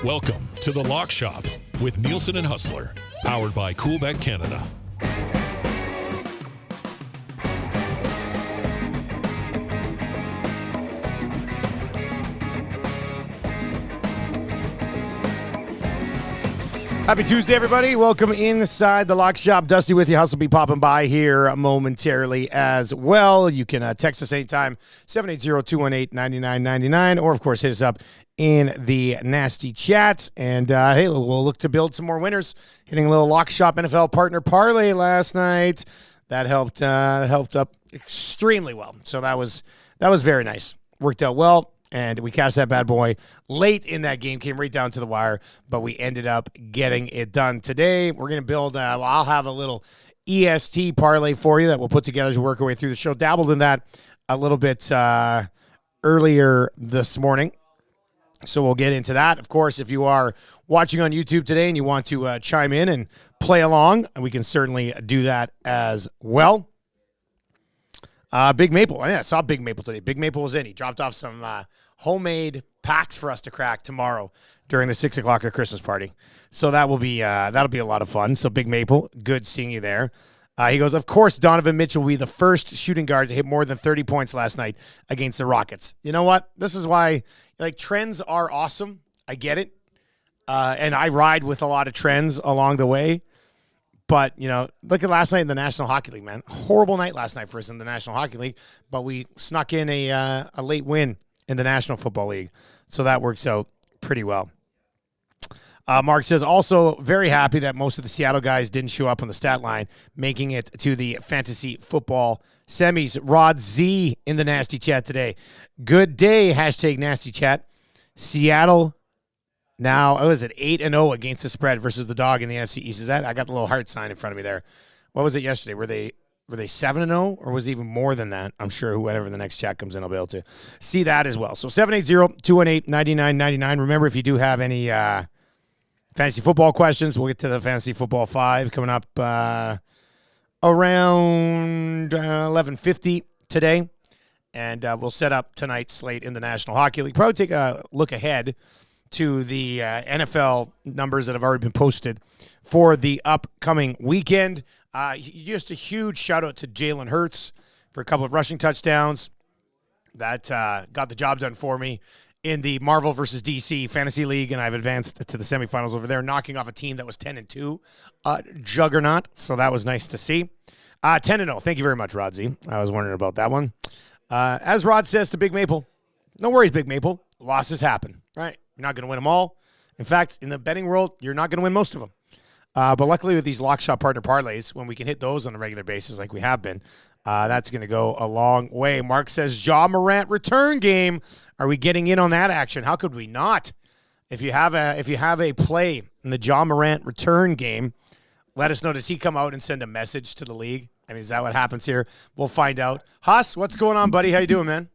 Welcome to The Lock Shop with Nielsen and Hustler, powered by Coolbet Canada. Happy Tuesday, everybody. Welcome inside the Lock Shop. Dusty with you. Hustle be popping by here momentarily as well. You can text us anytime, 780-218-9999, or, of course, hit us up in the nasty chat. And, hey, we'll look to build some more winners. Hitting a little Lock Shop NFL partner parlay last night. That helped up extremely well. So that was very nice. Worked out well. And we cashed that bad boy late in that game, came right down to the wire, but we ended up getting it done today. We're going to build, I'll have a little EST parlay for you that we'll put together as we work our way through the show. Dabbled in that a little bit earlier this morning, so we'll get into that. Of course, if you are watching on YouTube today and you want to chime in and play along, we can certainly do that as well. Big Maple. I saw Big Maple today. Big Maple was in. He dropped off some homemade packs for us to crack tomorrow during the 6 o'clock Christmas party. So that'll be a lot of fun. So Big Maple, good seeing you there. He goes, of course, Donovan Mitchell will be the first shooting guard to hit more than 30 points last night against the Rockets. You know what? This is why, trends are awesome. I get it. And I ride with a lot of trends along the way. But, look at last night in the National Hockey League, man. Horrible night last night for us in the National Hockey League, but we snuck in a late win in the National Football League. So that works out pretty well. Mark says, also very happy that most of the Seattle guys didn't show up on the stat line, making it to the fantasy football semis. Rod Z in the nasty chat today. Good day, hashtag nasty chat. Seattle now, what was it, 8-0 against the spread versus the dog in the NFC East. Is that? I got the little heart sign in front of me there. What was it yesterday? Were they 7-0, or was it even more than that? I'm sure whoever the next chat comes in will be able to see that as well. So 780-218-9999. Remember, if you do have any fantasy football questions, we'll get to the Fantasy Football 5 coming up around 11:50 today. And we'll set up tonight's slate in the National Hockey League. Probably take a look ahead to the NFL numbers that have already been posted for the upcoming weekend. Just a huge shout-out to Jalen Hurts for a couple of rushing touchdowns. That got the job done for me in the Marvel versus DC Fantasy League, and I've advanced to the semifinals over there, knocking off a team that was 10-2, juggernaut, so that was nice to see. 10-0, thank you very much, Rodsy. I was wondering about that one. As Rod says to Big Maple, no worries, Big Maple. Losses happen, right? You're not going to win them all. In fact, in the betting world, you're not going to win most of them. But luckily with these Lock Shop partner parlays, when we can hit those on a regular basis like we have been, that's going to go a long way. Mark says, Ja Morant return game. Are we getting in on that action? How could we not? If you have a play in the Ja Morant return game, let us know. Does he come out and send a message to the league? I mean, is that what happens here? We'll find out. Hus, what's going on, buddy? How you doing, man?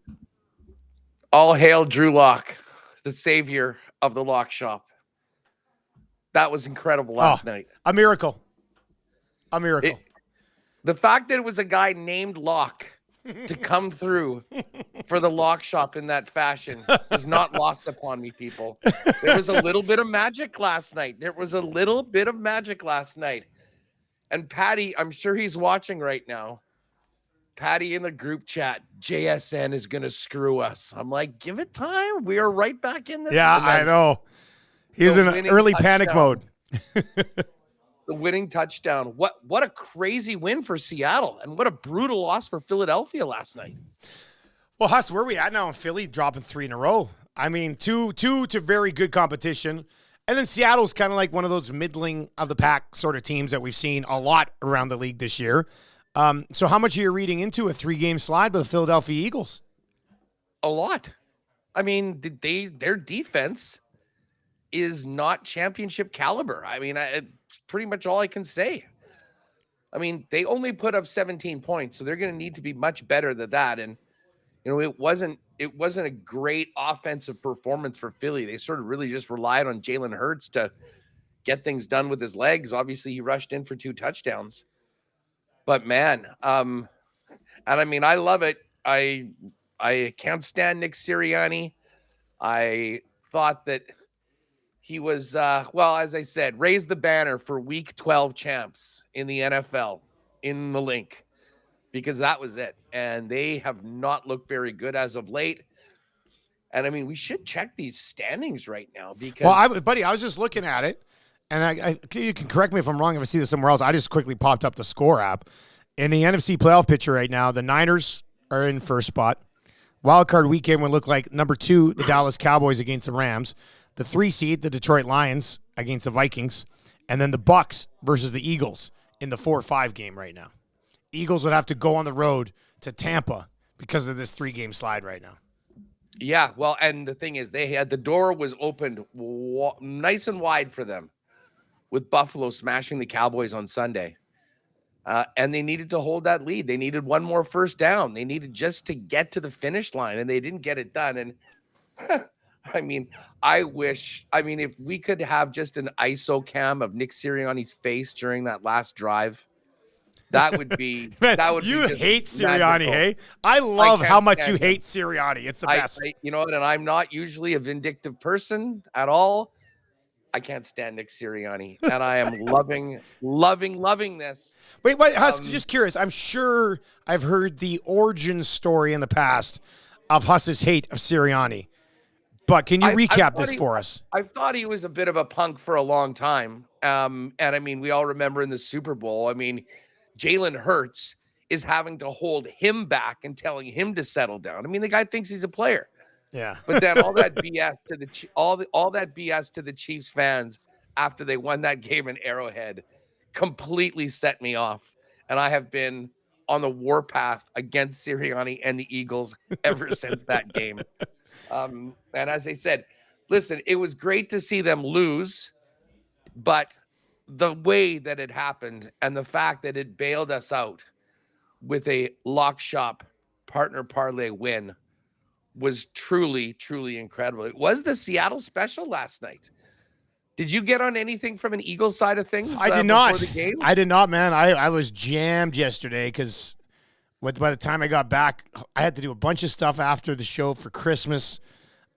All hail Drew Lock, the savior of the Lock Shop. That was incredible last night. A miracle. A miracle. The fact that it was a guy named Lock to come through for the Lock Shop in that fashion is not lost upon me, people. There was a little bit of magic last night. And Patty, I'm sure he's watching right now. Patty in the group chat, JSN is going to screw us. I'm like, give it time. We are right back in this. Yeah, I know. He's in early panic mode. The winning touchdown. What a crazy win for Seattle, and what a brutal loss for Philadelphia last night. Well, Hus, where are we at now in Philly? Dropping 3 in a row. I mean, two to very good competition. And then Seattle's kind of like one of those middling of the pack sort of teams that we've seen a lot around the league this year. So how much are you reading into a 3-game slide by the Philadelphia Eagles? A lot. I mean, their defense is not championship caliber. I mean, it's pretty much all I can say. I mean, they only put up 17 points, so they're going to need to be much better than that. And, it wasn't a great offensive performance for Philly. They sort of really just relied on Jalen Hurts to get things done with his legs. Obviously, he rushed in for 2 touchdowns. But, man, and I mean, I love it. I can't stand Nick Sirianni. I thought that he was, well, as I said, raised the banner for Week 12 champs in the NFL in the link, because that was it. And they have not looked very good as of late. And I mean, we should check these standings right now because. Well, I was just looking at it, and you can correct me if I'm wrong if I see this somewhere else. I just quickly popped up the score app. In the NFC playoff picture right now, the Niners are in first spot. Wildcard weekend would look like number 2, the Dallas Cowboys against the Rams. The 3 seed, the Detroit Lions against the Vikings. And then the Bucks versus the Eagles in the 4-5 game right now. Eagles would have to go on the road to Tampa because of this 3-game slide right now. Yeah, well, and the thing is, the door was opened nice and wide for them with Buffalo smashing the Cowboys on Sunday. And they needed to hold that lead. They needed one more first down. They needed just to get to the finish line, and they didn't get it done. And I mean, if we could have just an ISO cam of Nick Sirianni's face during that last drive, that would be. Man, that would you be hate Sirianni, magical. hey? I love how much you hate Sirianni. It's the best. You know what? And I'm not usually a vindictive person at all. I can't stand Nick Sirianni, and I am loving this. Wait, Hus, just curious. I'm sure I've heard the origin story in the past of Hus's hate of Sirianni, but can you recap this for us? I thought he was a bit of a punk for a long time, and I mean, we all remember in the Super Bowl. I mean, Jalen Hurts is having to hold him back and telling him to settle down. I mean, the guy thinks he's a player. Yeah. But then all that BS to all that BS to the Chiefs fans after they won that game in Arrowhead completely set me off. And I have been on the warpath against Sirianni and the Eagles ever since that game. And as I said, listen, it was great to see them lose, but the way that it happened and the fact that it bailed us out with a lock shop partner parlay win was truly, truly incredible. It was the Seattle special last night. Did you get on anything from an Eagles side of things? I did not. The game? I did not, man. I was jammed yesterday because by the time I got back, I had to do a bunch of stuff after the show for Christmas.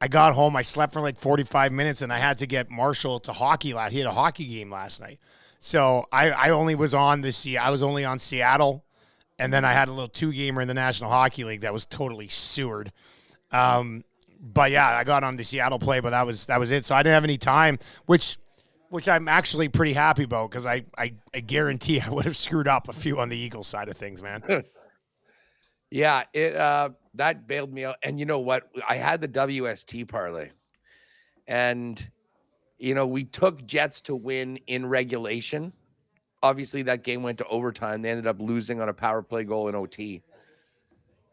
I got home. I slept for like 45 minutes, and I had to get Marshall to hockey. He had a hockey game last night. So I only was on I was only on Seattle, and then I had a little 2-gamer in the National Hockey League that was totally sewered. But yeah, I got on the Seattle play, but that was it. So I didn't have any time, which I'm actually pretty happy about because I guarantee I would have screwed up a few on the Eagles side of things, man. Yeah, that bailed me out. And you know what? I had the WST parlay, and we took Jets to win in regulation. Obviously, that game went to overtime. They ended up losing on a power play goal in OT.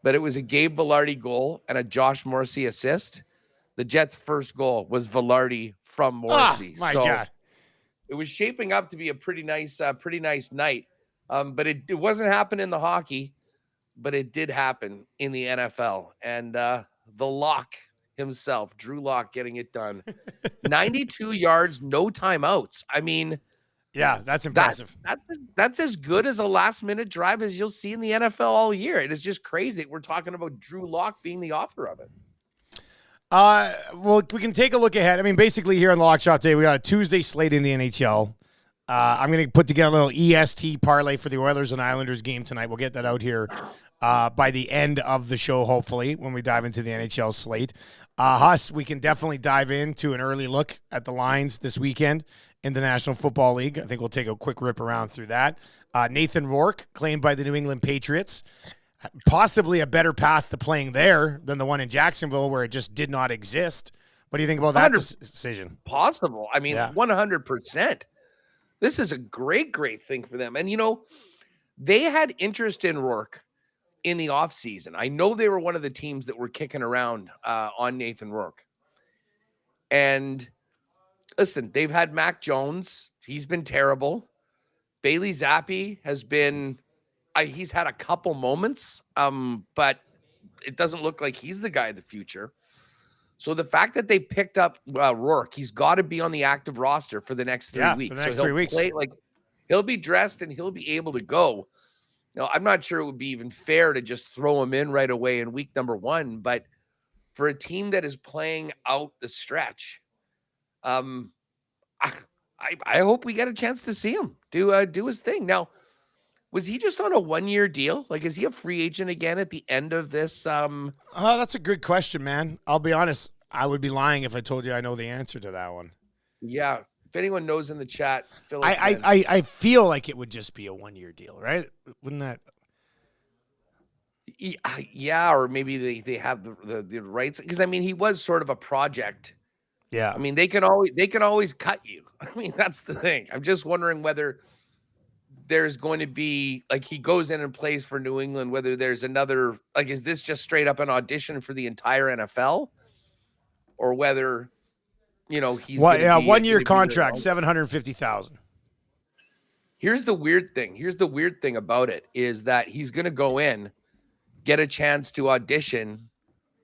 But it was a Gabe Velarde goal and a Josh Morrissey assist. The Jets' first goal was Velarde from Morrissey. My God. It was shaping up to be a pretty nice night. But it wasn't happening in the hockey, but it did happen in the NFL. And the Lock himself, Drew Lock, getting it done. 92 yards, no timeouts. I mean, yeah, that's impressive. That's as good as a last-minute drive as you'll see in the NFL all year. It is just crazy. We're talking about Drew Lock being the author of it. Well, we can take a look ahead. I mean, basically here on the Lock Shop Day, we got a Tuesday slate in the NHL. I'm going to put together a little EST parlay for the Oilers and Islanders game tonight. We'll get that out here by the end of the show, hopefully, when we dive into the NHL slate. Hus, we can definitely dive into an early look at the lines this weekend in the National Football League. I think we'll take a quick rip around through that. Nathan Rourke, claimed by the New England Patriots. Possibly a better path to playing there than the one in Jacksonville where it just did not exist. What do you think about that decision? Possible. I mean, 100%. This is a great thing for them. And, they had interest in Rourke in the offseason. I know they were one of the teams that were kicking around on Nathan Rourke. And listen, they've had Mac Jones. He's been terrible. Bailey Zappi has been, he's had a couple moments, but it doesn't look like he's the guy of the future. So the fact that they picked up Rourke, he's got to be on the active roster for the next 3 weeks. For the next 3 weeks. He'll be dressed and he'll be able to go. Now, I'm not sure it would be even fair to just throw him in right away in week number 1, but for a team that is playing out the stretch, I hope we get a chance to see him do his thing. Now, was he just on a 1-year deal? Like, is he a free agent again at the end of this? Oh, that's a good question, man. I'll be honest. I would be lying if I told you I know the answer to that one. Yeah. If anyone knows in the chat, fill us in. I feel like it would just be a 1-year deal, right? Wouldn't that? Yeah, or maybe they have the rights, because I mean he was sort of a project. Yeah. I mean they can always cut you. I mean that's the thing. I'm just wondering whether there's going to be, like, he goes in and plays for New England, whether there's another, like, is this just straight up an audition for the entire NFL, or whether he's 1-year contract, $750,000. Here's the weird thing. Here's the weird thing about it is that he's going to go in, get a chance to audition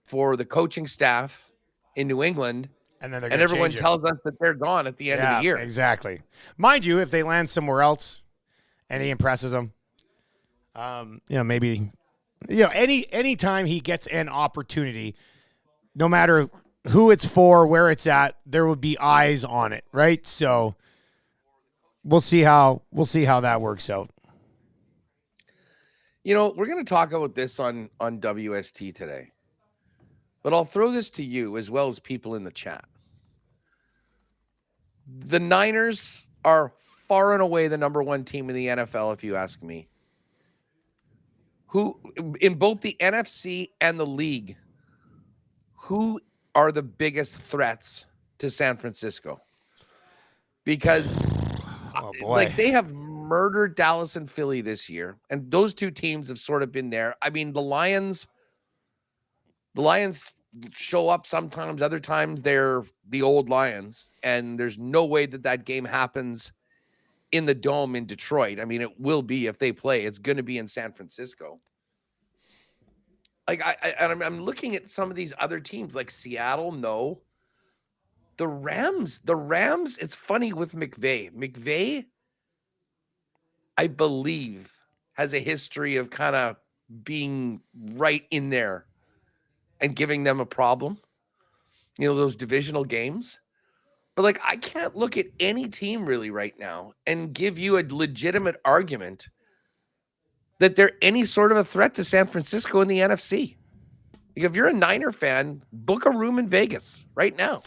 for the coaching staff in New England, and then everyone tells us that they're gone at the end of the year. Exactly. Mind you, if they land somewhere else and he impresses them, maybe, any time he gets an opportunity, no matter who it's for, where it's at, there would be eyes on it, right? So we'll see how that works out. We're going to talk about this on WST today, but I'll throw this to you as well as people in the chat. The Niners are far and away the number one team in the NFL, if you ask me. Who, in both the NFC and the league, who are the biggest threats to San Francisco? Because they have murdered Dallas and Philly this year, and those two teams have sort of been there. I mean, the Lions show up sometimes, other times they're the old Lions, and there's no way that game happens in the Dome in Detroit. I mean, it will be if they play. It's going to be in San Francisco. Like I'm looking at some of these other teams, like Seattle. No, the Rams. It's funny with McVay. McVay, I believe, has a history of kind of being right in there and giving them a problem. Those divisional games. But I can't look at any team really right now and give you a legitimate argument that they're any sort of a threat to San Francisco in the NFC. If you're a Niner fan, book a room in Vegas right now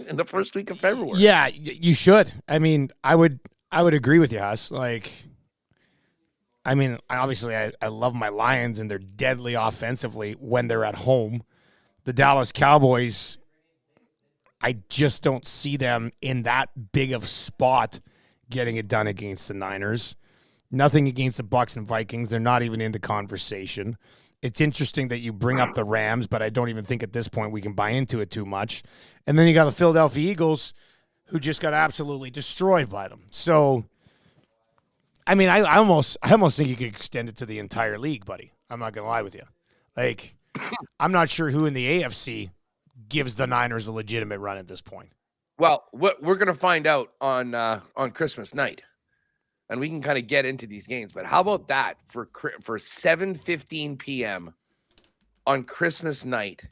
in the first week of February. Yeah, you should. I mean, I would agree with you, Hus. I love my Lions, and they're deadly offensively when they're at home. The Dallas Cowboys, I just don't see them in that big of spot getting it done against the Niners. Nothing against the Bucs and Vikings. They're not even in the conversation. It's interesting that you bring up the Rams, but I don't even think at this point we can buy into it too much. And then you got the Philadelphia Eagles, who just got absolutely destroyed by them. So, I mean, I almost think you could extend it to the entire league, buddy. I'm not going to lie with you. I'm not sure who in the AFC gives the Niners a legitimate run at this point. Well, we're going to find out on Christmas night, and we can kind of get into these games. But how about that for 7:15 p.m. on Christmas night?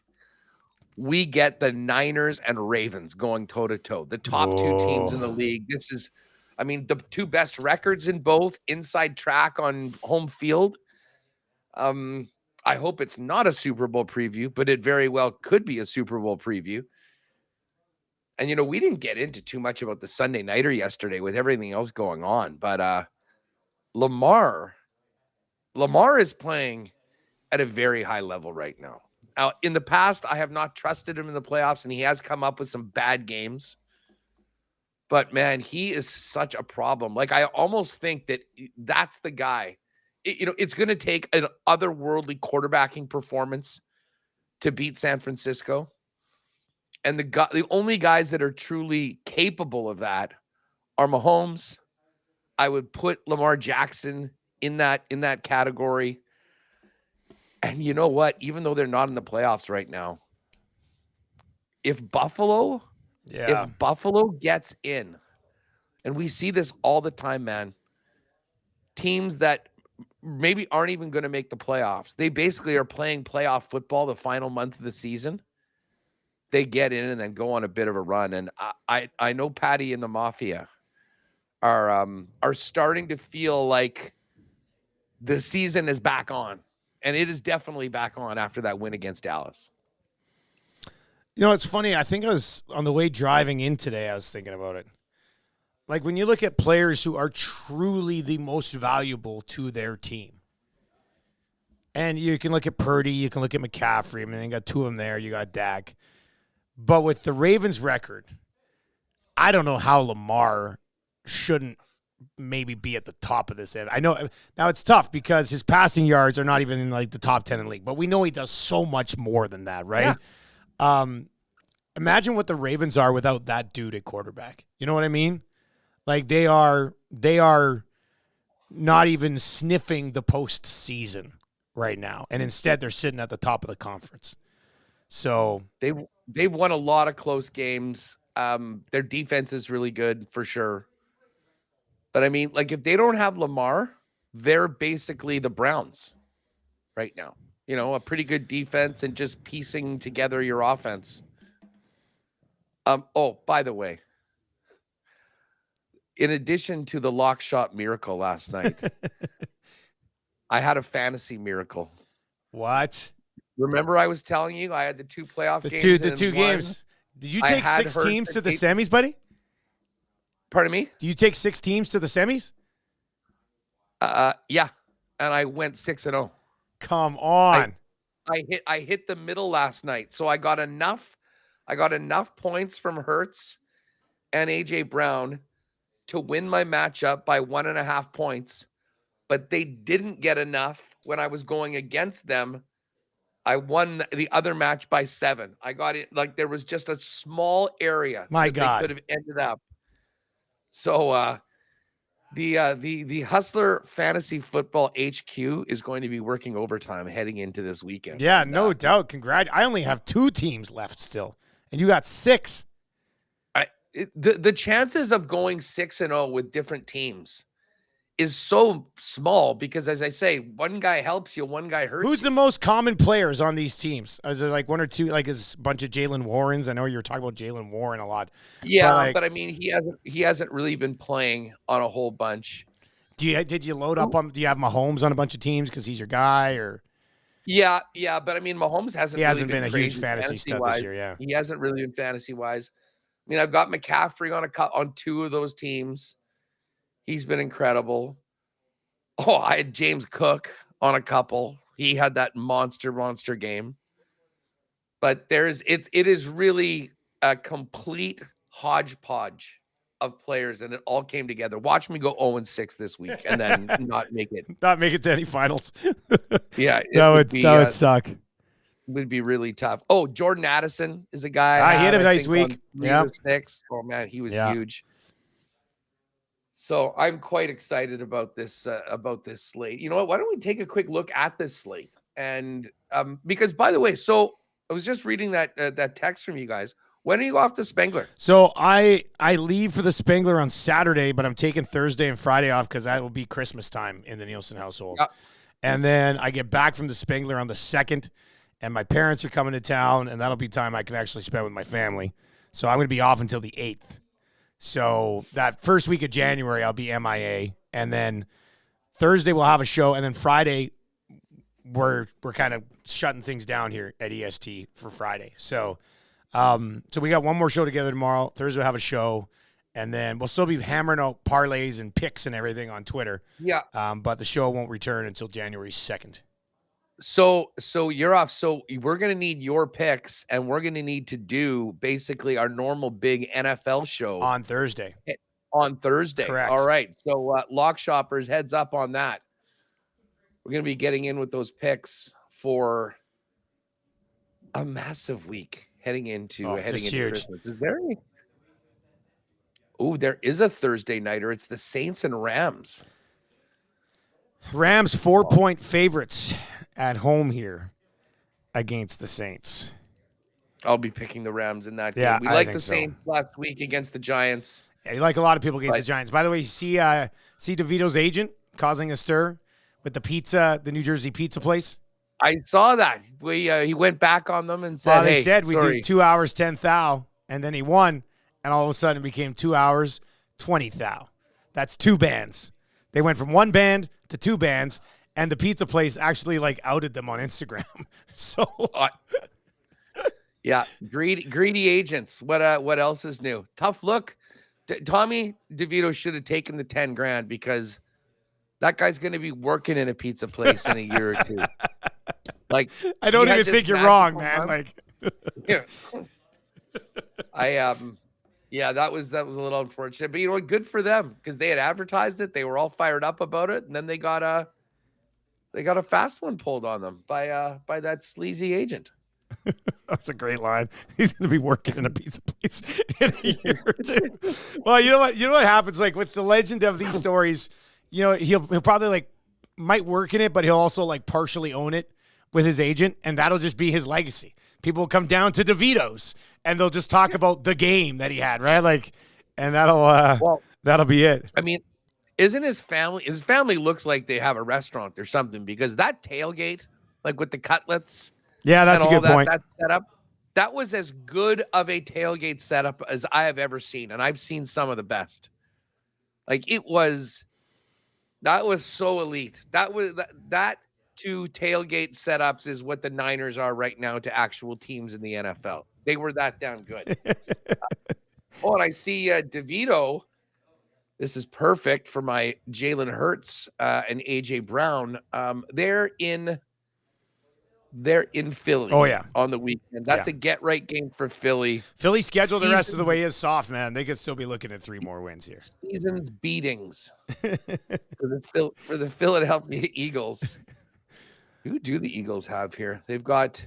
We get the Niners and Ravens going toe-to-toe, the top two teams in the league. This is, the two best records in both, inside track on home field. I hope it's not a Super Bowl preview, but it very well could be a Super Bowl preview. And, we didn't get into too much about the Sunday Nighter yesterday with everything else going on. But Lamar is playing at a very high level right now. In the past, I have not trusted him in the playoffs, and he has come up with some bad games. But, man, he is such a problem. I almost think that's the guy. It's going to take an otherworldly quarterbacking performance to beat San Francisco. And the only guys that are truly capable of that are Mahomes. I would put Lamar Jackson in that category. And you know what? Even though they're not in the playoffs right now, if Buffalo gets in, and we see this all the time, man, teams that maybe aren't even going to make the playoffs, they basically are playing playoff football the final month of the season. they get in and then go on a bit of a run. And I know Patty and the Mafia are starting to feel like the season is back on, and it is definitely back on after that win against Dallas. You know, it's funny. I think I was on the way driving in today. I was thinking about it. Like when you look at players who are truly the most valuable to their team, and you can look at Purdy, you can look at McCaffrey. I mean, you got two of them there. You got Dak. But with the Ravens' record, I don't know how Lamar shouldn't maybe be at the top of this. I know now it's tough because his passing yards are not even in like the top 10 in the league, but we know he does so much more than that, right? Yeah. Imagine what the Ravens are without that dude at quarterback. You know what I mean? Like they are not even sniffing the postseason right now, and instead they're sitting at the top of the conference. So they've won a lot of close games. Their defense is really good for sure. But I mean, like if they don't have Lamar, they're basically the Browns right now. You know, a pretty good defense and just piecing together your offense. Oh, by the way, in addition to the lock shot miracle last night, I had a fantasy miracle. What? Remember I was telling you I had the two playoff games? The two games. Did you take 6 teams to the semis, buddy? Pardon me? Do you take 6 teams to the semis? Yeah. And I went 6-0. Come on. I hit the middle last night. So I got enough points from Hurts and AJ Brown to win my matchup by 1.5 points, but they didn't get enough when I was going against them. I won the other match by 7. I got it. Like there was just a small area they could have ended up. So the Hustler Fantasy Football HQ is going to be working overtime heading into this weekend. Yeah, no doubt. Congrats. I only have 2 teams left still, and you got 6. The chances of going 6-0 with different teams is so small because, as I say, one guy helps you, one guy hurts. Who's you. the most common players on these teams? Is there like one or two? Like is a bunch of Jalen Warrens? I know you were talking about Jalen Warren a lot. Yeah, but I mean, he hasn't really been playing on a whole bunch. Did you load up on? Do you have Mahomes on a bunch of teams because he's your guy, or? Yeah, but I mean, Mahomes hasn't. He hasn't really been a huge fantasy stud this year. Yeah, he hasn't really been fantasy wise. I mean, I've got McCaffrey on 2 of those teams. He's been incredible. Oh, I had James Cook on a couple. He had that monster game. But it is really a complete hodgepodge of players, and it all came together. Watch me go 0-6 this week and then not make it to any finals. Yeah, that would suck. Would be really tough. Oh, Jordan Addison is a guy. He had a nice week. Yeah. Oh man, he was huge. So I'm quite excited about this slate. You know what? Why don't we take a quick look at this slate? And because by the way, so I was just reading that text from you guys. When are you off to Spengler? So I leave for the Spengler on Saturday, but I'm taking Thursday and Friday off because that will be Christmas time in the Nielsen household. Yep. And then I get back from the Spengler on the 2nd. And my parents are coming to town, and that'll be time I can actually spend with my family. So I'm going to be off until the 8th. So that first week of January, I'll be MIA. And then Thursday, we'll have a show. And then Friday, we're kind of shutting things down here at EST for Friday. So we got one more show together tomorrow. Thursday, we'll have a show. And then we'll still be hammering out parlays and picks and everything on Twitter. Yeah. But the show won't return until January 2nd. So you're off. So we're going to need your picks, and we're going to need to do basically our normal big NFL show on Thursday. Correct. All right. So Lock Shoppers, heads up on that. We're going to be getting in with those picks for a massive week heading into huge. Christmas. Is there any? Oh, there is a Thursday nighter. It's the Saints and Rams. Rams 4-point favorites at home here against the Saints. I'll be picking the Rams in that game. Yeah, We like the Saints last week against the Giants. Yeah, you like a lot of people against the Giants. By the way, you see DeVito's agent causing a stir with the pizza, the New Jersey pizza place? I saw that. He went back on them and said, They "Hey, said we sorry." do 2 hours 10 thou, and then he won, and all of a sudden it became 2 hours 20 thou. That's 2 bands. They went from 1 band to 2 bands, and the pizza place actually like outed them on Instagram. So yeah, greedy agents. What else is new? Tough look. Tommy DeVito should have taken the 10 grand because that guy's going to be working in a pizza place in a year or two. Like, I don't even think you're wrong, man. Like, yeah. Yeah, that was a little unfortunate, but you know what? Good for them because they had advertised it. They were all fired up about it, and then they got a fast one pulled on them by that sleazy agent. That's a great line. He's going to be working in a pizza place in a year or two. Well, you know what? You know what happens? Like with the legend of these stories, you know, he'll probably like might work in it, but he'll also like partially own it with his agent, and that'll just be his legacy. People will come down to DeVito's and they'll just talk about the game that he had, right? Like, and that'll be it. I mean, isn't his family looks like they have a restaurant or something because that tailgate, like with the cutlets. Yeah, that's a good point. That setup, that was as good of a tailgate setup as I have ever seen, and I've seen some of the best. Like that was so elite. That 2 tailgate setups is what the Niners are right now to actual teams in the NFL. They were that damn good. And I see DeVito. This is perfect for my Jalen Hurts and AJ Brown. They're in Philly. Oh, yeah. On the weekend. That's a get-right game for Philly. Philly's schedule the rest of the way is soft, man. They could still be looking at 3 more wins here. Season's beatings for the Philadelphia Eagles. Who do the Eagles have here? They've got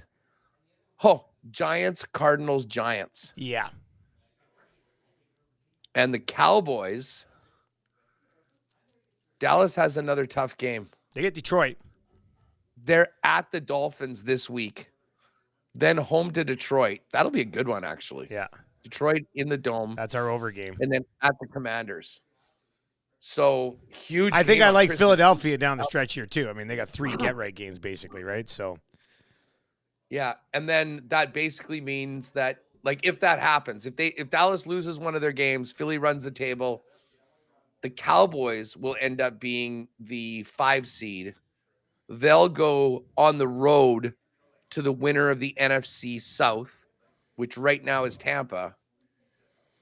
Giants, Cardinals, Giants. Yeah. And the Cowboys. Dallas has another tough game. They get Detroit. They're at the Dolphins this week, then home to Detroit. That'll be a good one, actually. Yeah. Detroit in the Dome. That's our over game. And then at the Commanders. So huge. I think I like Philadelphia down the stretch here, too. I mean, they got 3 get-right games, basically, right? So. Yeah. And then that basically means that, like, if that happens, if Dallas loses one of their games, Philly runs the table, the Cowboys will end up being the 5 seed. They'll go on the road to the winner of the NFC South, which right now is Tampa.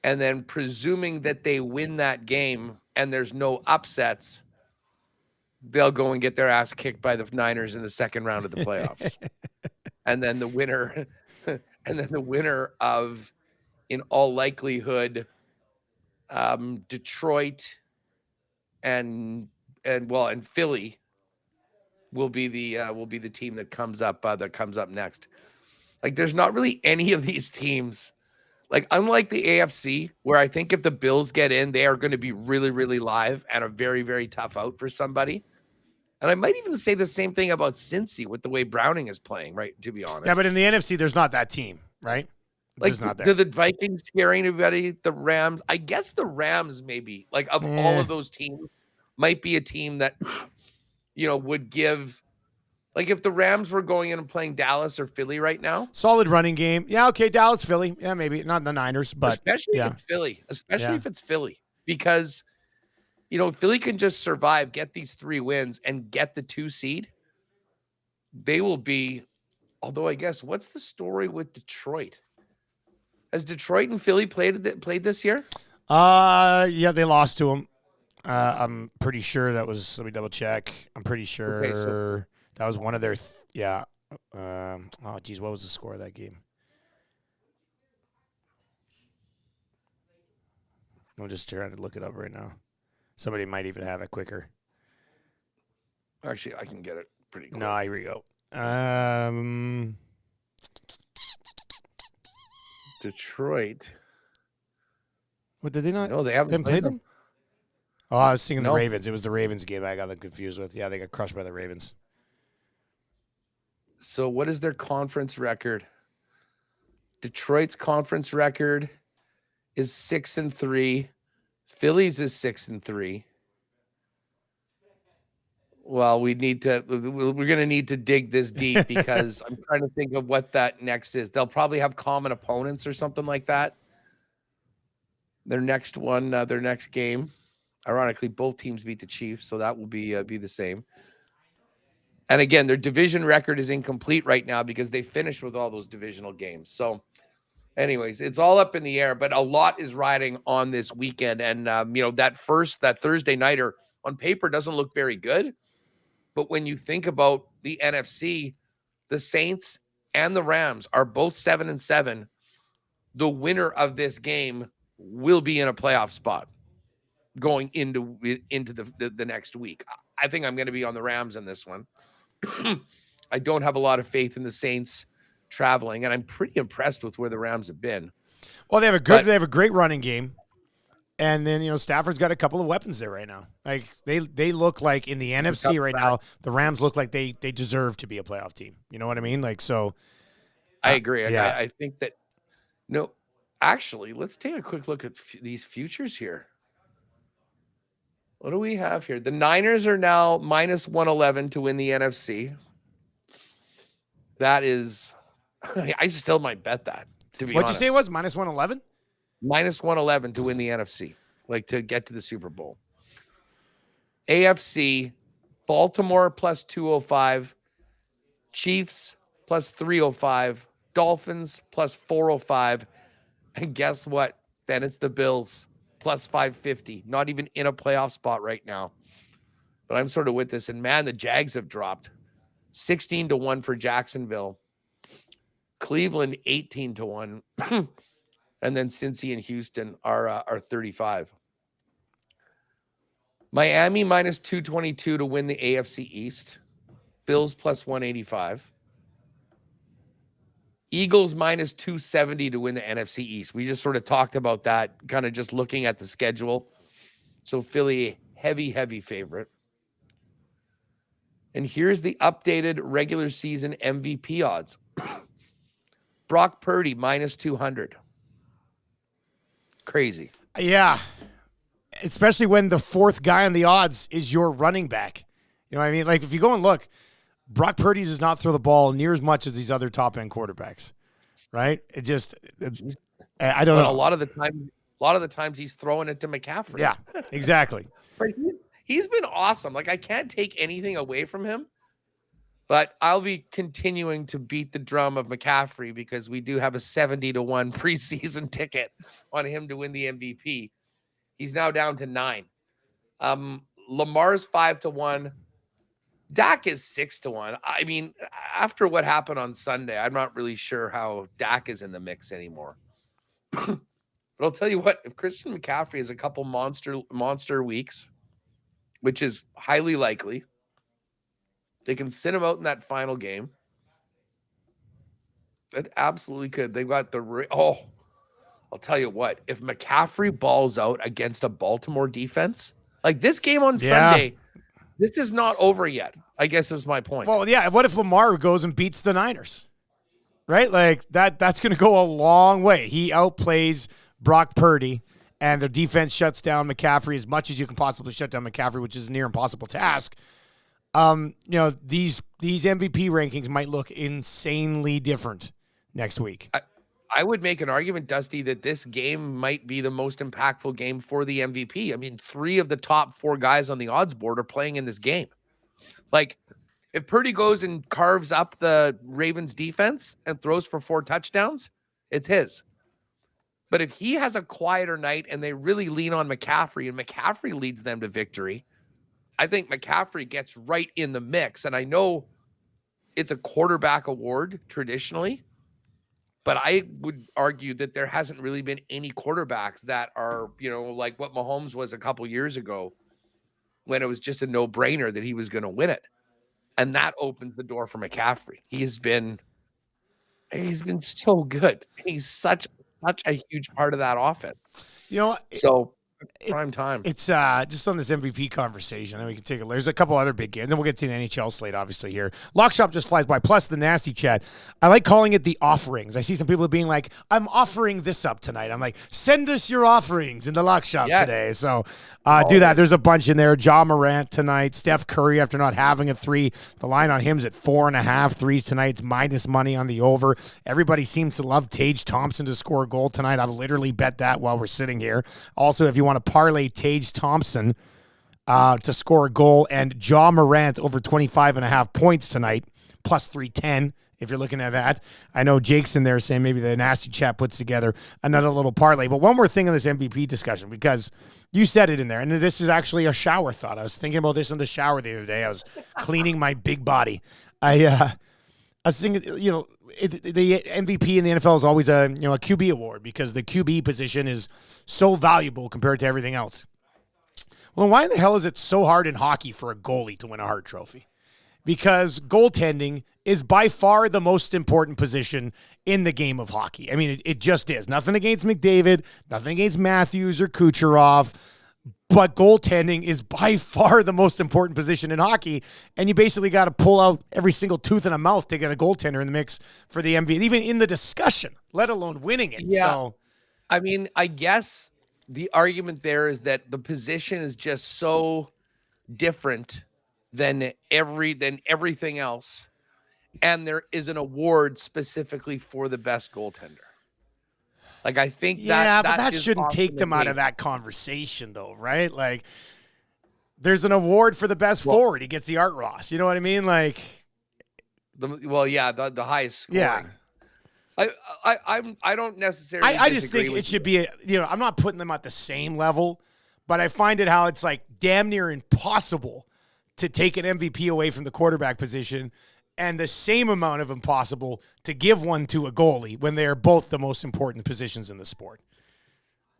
And then presuming that they win that game and there's no upsets, they'll go and get their ass kicked by the Niners in the second round of the playoffs. and then the winner of, in all likelihood, Detroit and Philly will be the team that comes up next. Like, there's not really any of these teams, like, unlike the AFC, where I think if the Bills get in, they are going to be really, really live and a very, very tough out for somebody. And I might even say the same thing about Cincy with the way Browning is playing, right? To be honest. Yeah, but in the NFC, there's not that team, right? Like, not there. Do the Vikings scare anybody? The Rams? I guess the Rams maybe, like, of all of those teams, might be a team that, would give, like, if the Rams were going in and playing Dallas or Philly right now. Solid running game. Yeah, okay, Dallas, Philly. Yeah, maybe. Not the Niners, but. Especially if it's Philly. If it's Philly. Because, Philly can just survive, get these 3 wins, and get the 2 seed. They will be, although I guess, what's the story with Detroit? Has Detroit and Philly played this year? Yeah, they lost to them. I'm pretty sure that was. Let me double check. I'm pretty sure that was one of their. Oh, geez, what was the score of that game? I'm just trying to look it up right now. Somebody might even have it quicker. Actually, I can get it pretty quick. No, here we go. Detroit. What, did they not? No, they haven't played them. Oh, I was thinking the Ravens. It was the Ravens game I got them confused with. Yeah, they got crushed by the Ravens. So what is their conference record? Detroit's conference record is 6-3. Philly's is 6-3. Well, we're going to need to dig this deep because I'm trying to think of what that next is. They'll probably have common opponents or something like that. Their next one, their next game. Ironically, both teams beat the Chiefs, so that will be the same. And again, their division record is incomplete right now because they finished with all those divisional games. So anyways, it's all up in the air, but a lot is riding on this weekend. And, that Thursday nighter on paper doesn't look very good. But when you think about the NFC, the Saints and the Rams are both 7-7. The winner of this game will be in a playoff spot going into the next week. I think I'm going to be on the Rams in this one. I don't have a lot of faith in the Saints traveling, and I'm pretty impressed with where the Rams have been. Well, they have a great running game. And then, Stafford's got a couple of weapons there right now. Like they look like in the NFC right now, the Rams look like they deserve to be a playoff team. You know what I mean? Like, so. I agree. Yeah. I think that, no, actually, let's take a quick look at these futures here. What do we have here? The Niners are now minus 111 to win the NFC. That is, I still might bet that, to be honest. What'd you say it was? Minus 111? Minus 111 to win the NFC, like to get to the Super Bowl. AFC, Baltimore plus 205, Chiefs plus 305, Dolphins plus 405, and guess what? Then it's the Bills plus 550. Not even in a playoff spot right now. But I'm sort of with this, and man, the Jags have dropped 16-1 for Jacksonville. Cleveland 18-1. And then Cincy and Houston are 35. Miami minus 222 to win the AFC East. Bills plus 185. Eagles minus 270 to win the NFC East. We just sort of talked about that, kind of just looking at the schedule. So Philly, heavy favorite. And here's the updated regular season MVP odds. Brock Purdy minus 200. Crazy. Yeah. Especially when the fourth guy on the odds is your running back. You know what I mean? Like, if you go and look, Brock Purdy does not throw the ball near as much as these other top-end quarterbacks, right? I don't know. A lot of the times he's throwing it to McCaffrey. Yeah, exactly. But he's been awesome. Like, I can't take anything away from him, but I'll be continuing to beat the drum of McCaffrey because we do have a 70-1 preseason ticket on him to win the MVP. He's now down to 9. Lamar's 5-1. Dak is 6-1. I mean, after what happened on Sunday, I'm not really sure how Dak is in the mix anymore. But I'll tell you what, if Christian McCaffrey has a couple monster weeks, which is highly likely, they can sit him out in that final game. It absolutely could. They've got I'll tell you what, if McCaffrey balls out against a Baltimore defense, like this game on Sunday, this is not over yet, I guess is my point. Well, yeah, what if Lamar goes and beats the Niners? Right? Like, that's going to go a long way. He outplays Brock Purdy, and the defense shuts down McCaffrey as much as you can possibly shut down McCaffrey, which is a near impossible task. These MVP rankings might look insanely different next week. I would make an argument, Dusty, that this game might be the most impactful game for the MVP. I mean, 3 of the top 4 guys on the odds board are playing in this game. Like, if Purdy goes and carves up the Ravens defense and throws for 4 touchdowns, it's his. But if he has a quieter night and they really lean on McCaffrey and McCaffrey leads them to victory, I think McCaffrey gets right in the mix. And I know it's a quarterback award traditionally, but I would argue that there hasn't really been any quarterbacks that are, like what Mahomes was a couple years ago when it was just a no-brainer that he was going to win it. And that opens the door for McCaffrey. He's been so good. He's such a huge part of that offense. You know, so Prime time. It's just on this MVP conversation. Then we can take a. There's a couple other big games. Then we'll get to the NHL slate, obviously, here. Lock Shop just flies by. Plus the nasty chat. I like calling it the offerings. I see some people being like, I'm offering this up tonight. I'm like, send us your offerings in the Lock Shop today. So do that. There's a bunch in there. Ja Morant tonight. Steph Curry after not having a 3. The line on him is at 4.5 threes tonight. It's minus money on the over. Everybody seems to love Tage Thompson to score a goal tonight. I've literally bet that while we're sitting here. Also, if you want to parlay Tage Thompson to score a goal and Ja Morant over 25.5 points tonight, plus 310 if you're looking at that. I know Jake's in there saying maybe the nasty chat puts together another little parlay. But one more thing on this MVP discussion, because you said it in there, and this is actually a shower thought. I was thinking about this in the shower the other day. I was cleaning my big body. I was thinking, the MVP in the NFL is always a QB award because the QB position is so valuable compared to everything else. Well, why in the hell is it so hard in hockey for a goalie to win a Hart Trophy? Because goaltending is by far the most important position in the game of hockey. I mean, it just is. Nothing against McDavid, nothing against Matthews or Kucherov, but goaltending is by far the most important position in hockey, and you basically got to pull out every single tooth in a mouth to get a goaltender in the mix for the MVP, even in the discussion, let alone winning it. Yeah. So, I mean, I guess the argument there is that the position is just so different than everything else, and there is an award specifically for the best goaltender. Like, I think that shouldn't take them out of that conversation, though, right? Like, there's an award for the best forward. He gets the Art Ross. You know what I mean? Like, the highest scoring. Yeah. I don't necessarily. I just think it should be I'm not putting them at the same level, but I find it how it's like damn near impossible to take an MVP away from the quarterback position, and the same amount of impossible to give one to a goalie when they are both the most important positions in the sport.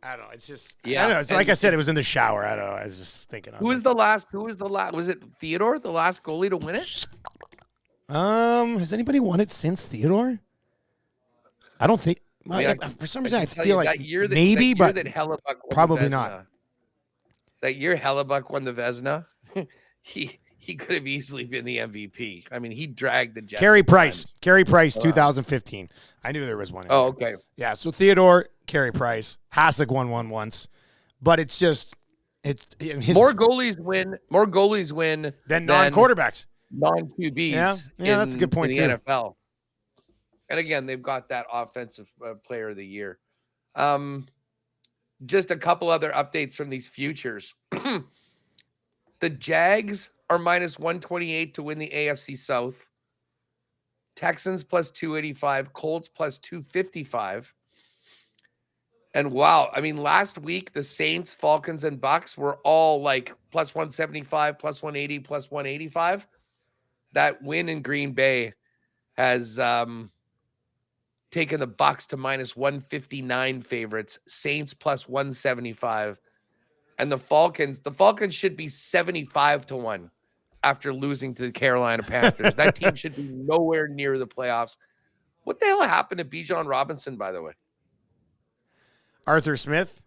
I don't know. It's just, I don't know. It's like I said, it was in the shower. I don't know. I was just thinking. Who was the last? Was it Theodore, the last goalie to win it? Has anybody won it since Theodore? I don't think. For some reason, I feel like maybe, but probably not. That year Hellebuck won the Vezina. He could have easily been the MVP. I mean, he dragged the Jets. Carey Price, 2015. I knew there was one. Oh, okay. Yeah, so Theodore, Carey Price, Hasek won one once, but it's just more goalies win than non-quarterbacks, non-QBs. Yeah, that's a good point in the too. NFL. And again, they've got that offensive player of the year. Just a couple other updates from these futures. The Jags are minus 128 to win the AFC South. Texans plus 285. Colts plus 255. And wow, I mean, last week, the Saints, Falcons, and Bucks were all like plus 175, plus 180, plus 185. That win in Green Bay has taken the Bucks to minus 159 favorites. Saints plus 175. And the Falcons should be 75-1 after losing to the Carolina Panthers. That team should be nowhere near the playoffs. What the hell happened to Bijan Robinson, by the way? Arthur Smith?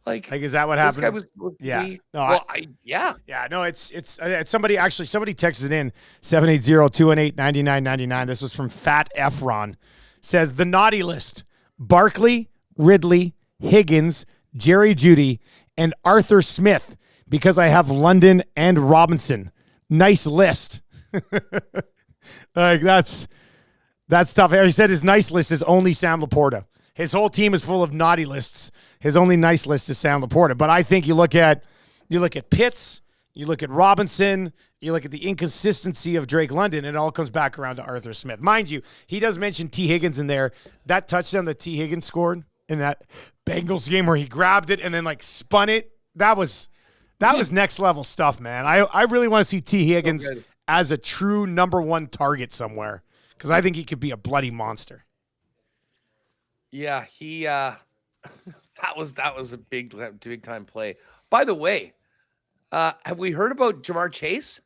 Like is that what happened? This guy was yeah. No, it's somebody texted in 780-218-9999. This was from Fat Efron. Says the naughty list: Barkley, Ridley, Higgins, Jerry Jeudy, and Arthur Smith, because I have London and Robinson. Nice list. Like that's tough. He said his nice list is only Sam Laporta. His whole team is full of naughty lists. His only nice list is Sam Laporta. But I think you look at Pitts, you look at Robinson, you look at the inconsistency of Drake London, and it all comes back around to Arthur Smith. Mind you, he does mention T. Higgins in there. That touchdown that T. Higgins scored in that Bengals game where he grabbed it and then like spun it, that was next level stuff, man. I really want to see T. Higgins as a true number one target somewhere, because I think he could be a bloody monster. Yeah, he that was a big time play. By the way, have we heard about Jamar Chase?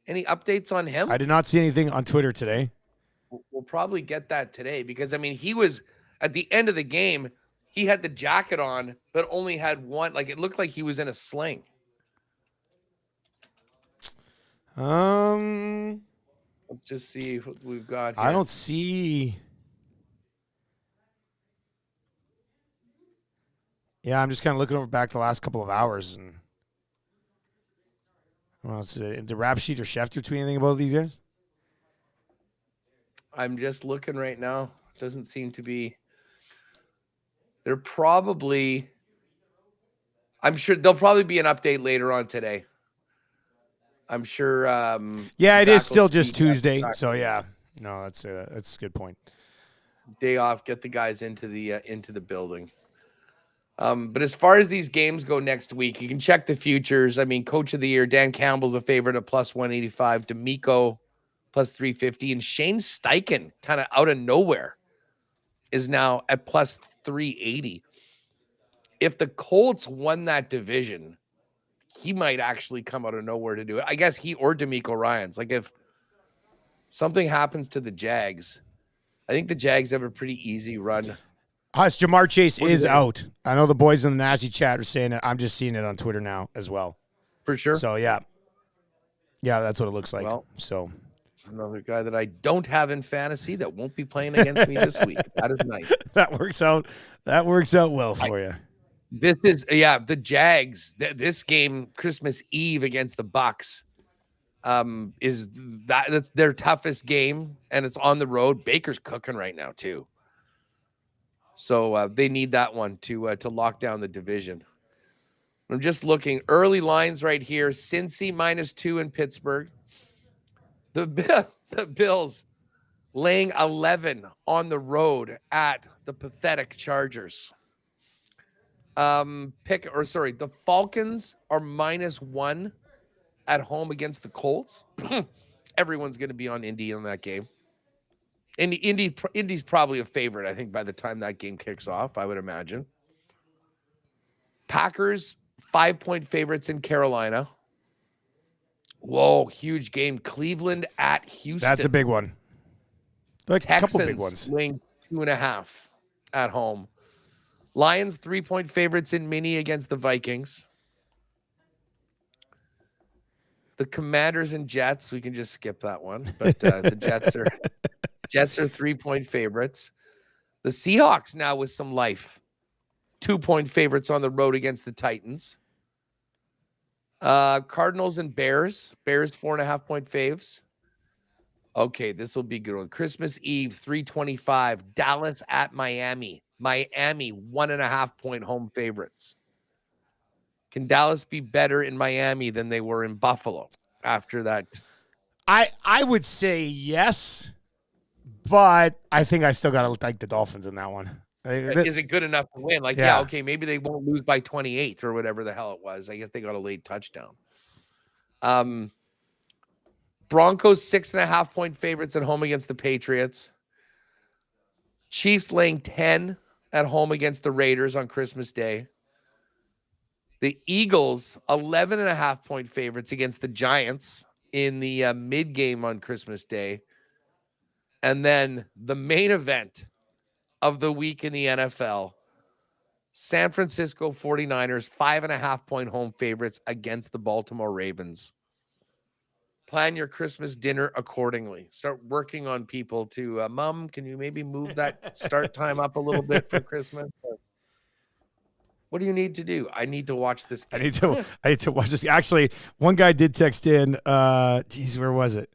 Any updates on him? I did not see anything on Twitter today. We'll probably get that today, because I mean, he was at the end of the game he had the jacket on, but only had one. Like it looked like he was in a sling. Let's just see what we've got here. I don't see. Yeah, I'm just kind of looking over back the last couple of hours, and well, the rap sheet or chef, do you tweet anything about these guys? I'm just looking right now. Doesn't seem to be. They're probably. I'm sure there'll probably be an update later on today. I'm sure. Yeah, it Zach is still will just speak Tuesday, after so yeah. No, that's a good point. day off. Get the guys into the building. But as far as these games go next week, you can check the futures. I mean, Coach of the Year, Dan Campbell's a favorite at plus 185. D'Amico plus 350, and Shane Steichen, kind of out of nowhere, is now at plus 380. If the Colts won that division, he might actually come out of nowhere to do it. I guess he or D'Amico Ryans. Like if something happens to the Jags, I think the Jags have a pretty easy run. Hus, Jamar Chase is out. I know the boys in the nasty chat are saying it. I'm just seeing it on Twitter now as well. For sure. So yeah, that's what it looks like. Well, so it's another guy that I don't have in fantasy that won't be playing against me this week. That is nice. That works out. That works out well for you. This is the Jags. This game, Christmas Eve against the Bucks, that's their toughest game, and it's on the road. Baker's cooking right now too, so they need that one to lock down the division. I'm just looking early lines right here. Cincy -2 in Pittsburgh. The Bills laying 11 on the road at the pathetic Chargers. The Falcons are -1 at home against the Colts. Everyone's going to be on Indy in that game. Indy's probably a favorite, I think, by the time that game kicks off, I would imagine. Packers, 5-point favorites in Carolina. Whoa, huge game. Cleveland at Houston. That's a big one. Like Texans, a couple big ones. Laying 2.5 at home. Lions, 3-point favorites in mini against the Vikings. The Commanders and Jets, we can just skip that one. But the Jets are 3-point favorites. The Seahawks now with some life. 2-point favorites on the road against the Titans. Cardinals and Bears. Bears 4.5-point faves. Okay, this will be a good one. Christmas Eve, 325. Dallas at Miami. Miami, 1.5-point home favorites. Can Dallas be better in Miami than they were in Buffalo after that? I would say yes, but I think I still got to like the Dolphins in that one. Is it good enough to win? Like, yeah, okay, maybe they won't lose by 28 or whatever the hell it was. I guess they got a late touchdown. Broncos, 6.5-point favorites at home against the Patriots. Chiefs laying 10 at home against the Raiders on Christmas Day. The Eagles, 11.5-point favorites against the Giants in the mid-game on Christmas Day. And then the main event of the week in the NFL, San Francisco 49ers, 5.5-point home favorites against the Baltimore Ravens. Plan your Christmas dinner accordingly. Start working on people to, Mom, can you maybe move that start time up a little bit for Christmas? What do you need to do? I need to watch this game. I need to watch this. Actually, one guy did text in, where was it?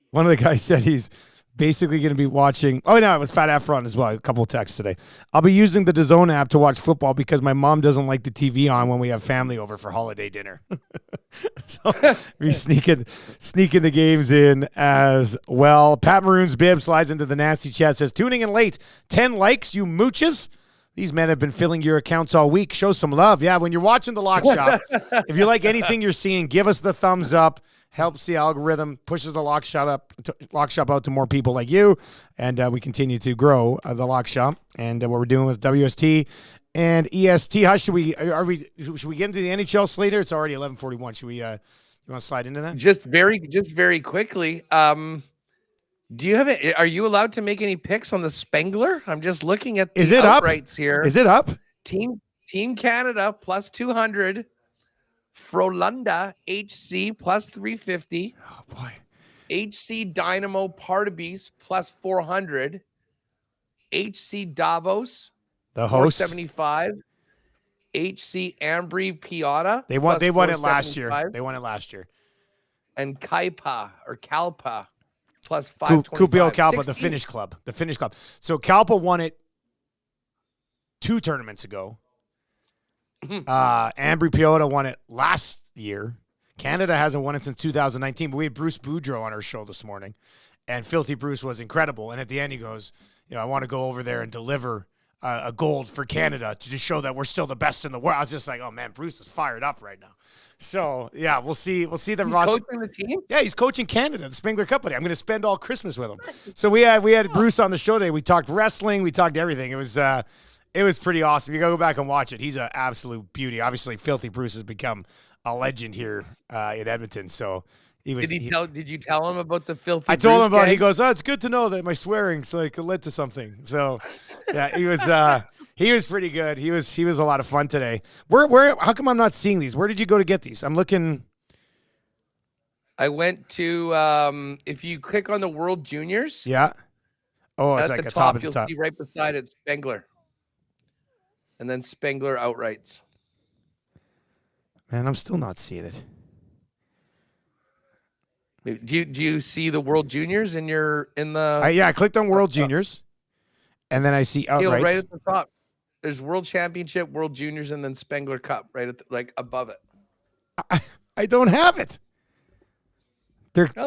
One of the guys said he's basically going to be watching. Oh, no, it was Fat Efron as well. A couple of texts today. I'll be using the DAZN app to watch football because my mom doesn't like the TV on when we have family over for holiday dinner. So we sneaking the games in as well. Pat Maroon's bib slides into the nasty chat, says, tuning in late. 10 likes, you mooches. These men have been filling your accounts all week. Show some love. Yeah, when you're watching the Lock Shop, if you like anything you're seeing, give us the thumbs up. Helps the algorithm, pushes the Lock Shop out to more people like you, and we continue to grow the Lock Shop and what we're doing with WST and EST. How should we get into the NHL slate? It's already 11:41. Should we? You want to slide into that? Just very quickly. Do you have it? Are you allowed to make any picks on the Spengler? I'm just looking at the Is it up? outrights here. Is it up? Team Canada plus 200. Frolunda HC plus 350. Oh boy. HC Dynamo Pardubice plus 400. HC Davos The host. 475. HC Ambry Piata. They won it last year. They won it last year. And Kalpa plus 525. Kuopio Kalpa, the Finnish club. So Kalpa won it 2 tournaments ago. Ambry Piota won it last year. Canada hasn't won it since 2019, but we had Bruce Boudreau on our show this morning, and Filthy Bruce was incredible. And at the end, he goes, I want to go over there and deliver a gold for Canada to just show that we're still the best in the world. I was just like, oh man, Bruce is fired up right now. So yeah, we'll see the he's coaching the team. Yeah, he's coaching Canada, the Spengler Company. I'm going to spend all Christmas with him. So we had Bruce on the show today. We talked wrestling, we talked everything. It was pretty awesome. You got to go back and watch it. He's an absolute beauty. Obviously, Filthy Bruce has become a legend here in Edmonton. So did you tell him about the Filthy I told Bruce him about it. He gang? goes, it's good to know that my swearing's led to something. So yeah, he was pretty good. He was a lot of fun today. Where how come I'm not seeing these? Where did you go to get these? I'm looking. I went to if you click on the World Juniors. Yeah. Oh, it's at like the a top at the you'll top. see right beside it Spengler. And then Spengler outrights. Man, I'm still not seeing it. Do you see the World Juniors in the? I clicked on World Juniors, and then I see outrights. Right at the top. There's World Championship, World Juniors, and then Spengler Cup right at above it. I don't have it.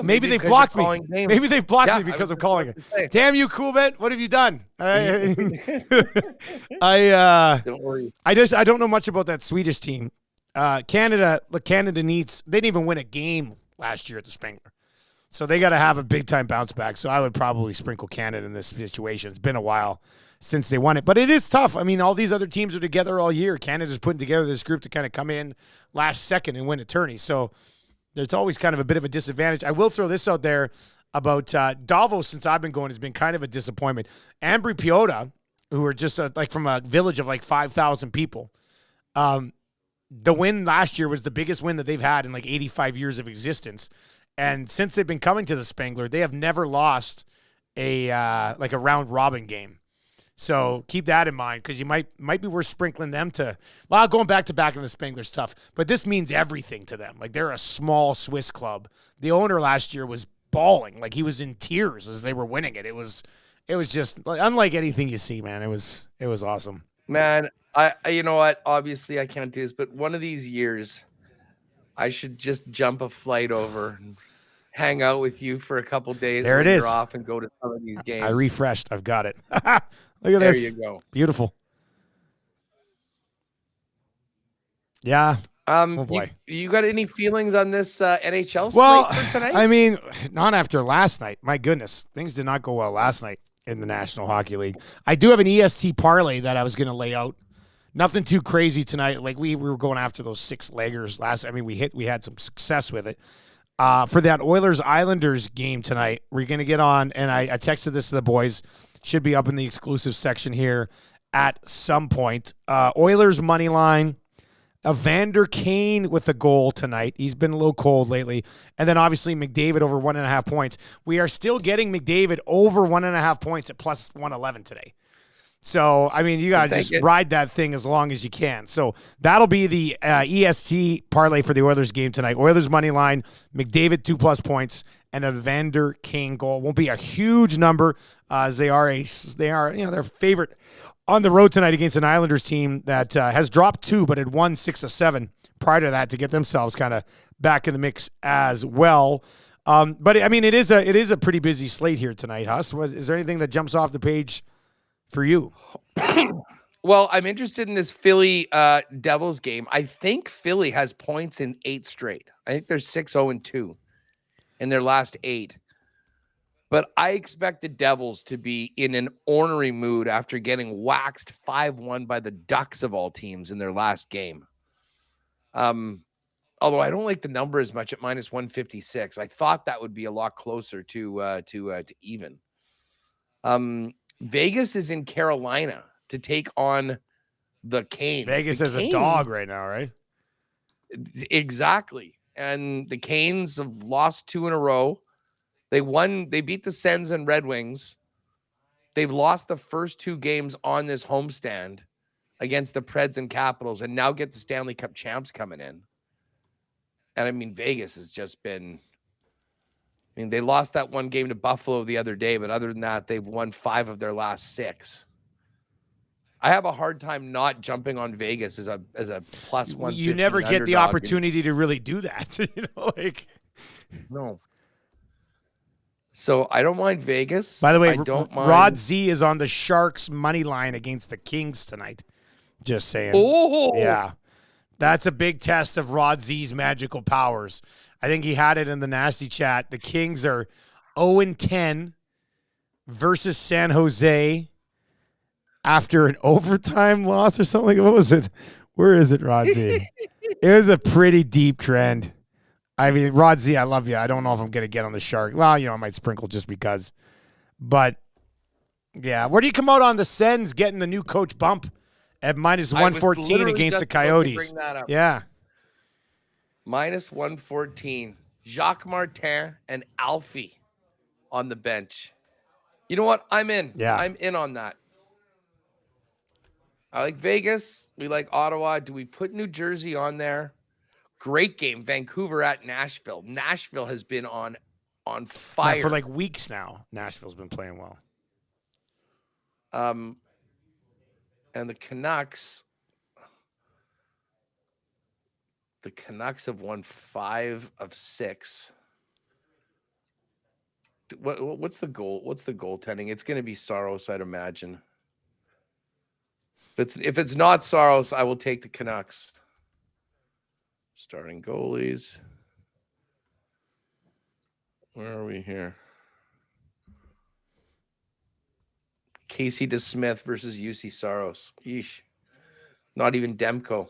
Maybe they've blocked me. Maybe they've blocked me because I'm calling it. Damn you, Coolbet! What have you done? Don't worry. I don't know much about that Swedish team. Canada needs. They didn't even win a game last year at the Spengler, so they got to have a big time bounce back. So I would probably sprinkle Canada in this situation. It's been a while since they won it, but it is tough. I mean, all these other teams are together all year. Canada's putting together this group to kind of come in last second and win a tourney. So there's always kind of a bit of a disadvantage. I will throw this out there about Davos, since I've been going, has been kind of a disappointment. Ambry Piota, who are just from a village of 5,000 people. The win last year was the biggest win that they've had in 85 years of existence. And since they've been coming to the Spengler, they have never lost a round robin game. So keep that in mind, because you might be worth sprinkling them to. Well, going back to back in the Spengler's tough, but this means everything to them. They're a small Swiss club. The owner last year was bawling, he was in tears as they were winning it. It was just unlike anything you see, man. It was awesome, man. You know what? Obviously, I can't do this, but one of these years, I should just jump a flight over and hang out with you for a couple days. There it is. You're off and go to some of these games. I refreshed. I've got it. Look at there this. There you go. Beautiful. Yeah. Oh boy. You got any feelings on this NHL slate for tonight? I mean, not after last night. My goodness, things did not go well last night in the National Hockey League. I do have an EST parlay that I was going to lay out. Nothing too crazy tonight. We were going after those 6-leggers last. I mean, we had some success with it. For that Oilers-Islanders game tonight, we're going to get on, and I texted this to the boys. Should be up in the exclusive section here at some point. Oilers money line. Evander Kane with a goal tonight. He's been a little cold lately. And then obviously McDavid over 1.5 points. We are still getting McDavid over 1.5 points at plus 111 today. So, I mean, you got to just ride that thing as long as you can. So that'll be the EST parlay for the Oilers game tonight. Oilers money line, McDavid 2+ points, and a Evander Kane goal. Won't be a huge number as they are their favorite on the road tonight against an Islanders team that has dropped 2 but had won 6 of 7 prior to that to get themselves kind of back in the mix as well. But I mean, it is a pretty busy slate here tonight, Hus. Is there anything that jumps off the page for you? Well, I'm interested in this Philly Devils game. I think Philly has points in 8 straight. I think they're 6-0-2 in their last 8. But I expect the Devils to be in an ornery mood after getting waxed 5-1 by the Ducks of all teams in their last game. A Although I don't like the number as much at minus 156. I thought that would be a lot closer to even. Vegas is in Carolina to take on the Canes. Vegas the is Canes, a dog right now, right? Exactly. And the Canes have lost 2 in a row. They beat the Sens and Red Wings. They've lost the first 2 games on this homestand against the Preds and Capitals, and now get the Stanley Cup champs coming in. And I mean, Vegas has just been, they lost that 1 game to Buffalo the other day, but other than that, they've won 5 of their last 6. I have a hard time not jumping on Vegas as a plus 150. You never get the opportunity to really do that. No. So I don't mind Vegas. By the way, I don't mind. Rod Z is on the Sharks money line against the Kings tonight. Just saying. Oh, yeah. That's a big test of Rod Z's magical powers. I think he had it in the nasty chat. The Kings are 0-10 versus San Jose after an overtime loss or something. What was it? Where is it, Rod Z? It was a pretty deep trend. I mean, Rod Z, I love you. I don't know if I'm going to get on the Shark. Well, I might sprinkle just because. But, yeah. Where do you come out on the Sens getting the new coach bump at minus 114 against the Coyotes? Yeah. Minus 114. Jacques Martin and Alfie on the bench. You know what? I'm in. Yeah. I'm in on that. I like Vegas. We like Ottawa. Do we put New Jersey on there? Great game. Vancouver at Nashville. Nashville has been on fire. For like weeks now. Nashville's been playing well. And the Canucks have won 5 of 6. What's the goal? What's the goaltending? It's going to be Saros, I'd imagine. If it's not Saros, I will take the Canucks. Starting goalies. Where are we here? Casey DeSmith versus UC Saros. Yeesh. Not even Demko.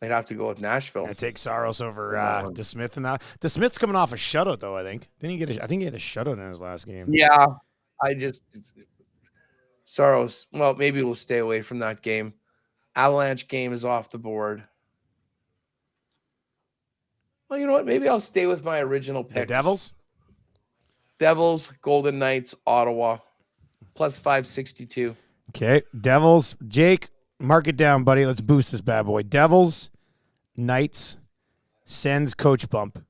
I'd have to go with Nashville. I take Saros over DeSmith and that. DeSmith's coming off a shutout though. I think I think he had a shutout in his last game. Yeah, Saros. Well, maybe we'll stay away from that game. Avalanche game is off the board. Well, you know what? Maybe I'll stay with my original pick. The Devils, Golden Knights, Ottawa, plus 562. Okay, Devils. Jake, mark it down, buddy. Let's boost this bad boy. Devils, Knights, Sens coach bump.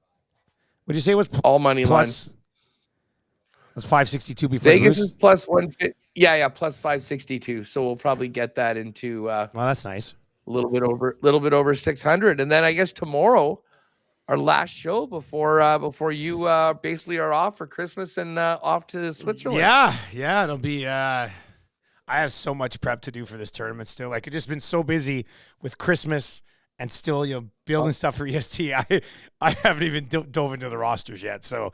Would you say it was all money plus? Line. Was 562 before Vegas is plus 150. Yeah, plus 562. So we'll probably get that into. Well, that's nice. A little bit over 600, and then I guess tomorrow, our last show before you basically are off for Christmas and off to Switzerland. Yeah, it'll be. I have so much prep to do for this tournament still. Like, I've just been so busy with Christmas and still building stuff for EST. I haven't even dove into the rosters yet, so